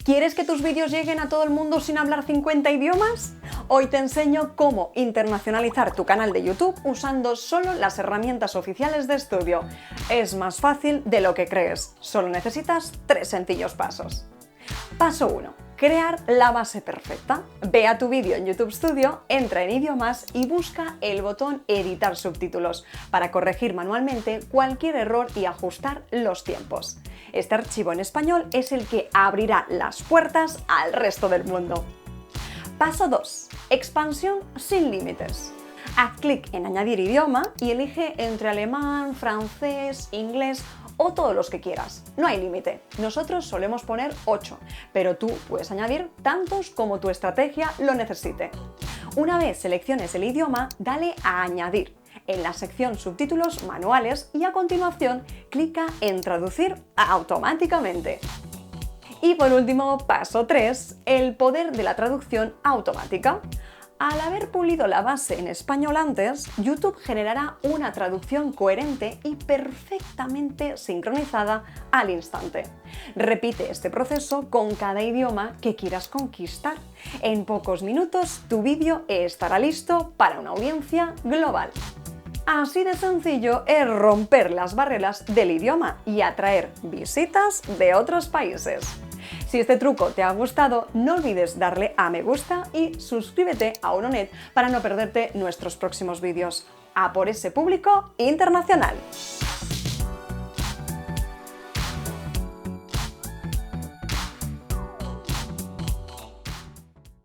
¿Quieres que tus vídeos lleguen a todo el mundo sin hablar 50 idiomas? Hoy te enseño cómo internacionalizar tu canal de YouTube usando solo las herramientas oficiales de Studio. Es más fácil de lo que crees, solo necesitas 3 sencillos pasos. Paso 1. Crear la base perfecta. Ve a tu vídeo en YouTube Studio, entra en idiomas y busca el botón Editar subtítulos para corregir manualmente cualquier error y ajustar los tiempos. Este archivo en español es el que abrirá las puertas al resto del mundo. Paso 2. Expansión sin límites. Haz clic en Añadir idioma y elige entre alemán, francés, inglés o todos los que quieras. No hay límite. Nosotros solemos poner 8, pero tú puedes añadir tantos como tu estrategia lo necesite. Una vez selecciones el idioma, dale a Añadir en la sección Subtítulos manuales y a continuación clica en Traducir automáticamente. Y por último, paso 3, el poder de la traducción automática. Al haber pulido la base en español antes, YouTube generará una traducción coherente y perfectamente sincronizada al instante. Repite este proceso con cada idioma que quieras conquistar. En pocos minutos tu vídeo estará listo para una audiencia global. Así de sencillo es romper las barreras del idioma y atraer visitas de otros países. Si este truco te ha gustado, no olvides darle a me gusta y suscríbete a Unonet para no perderte nuestros próximos vídeos. ¡A por ese público internacional!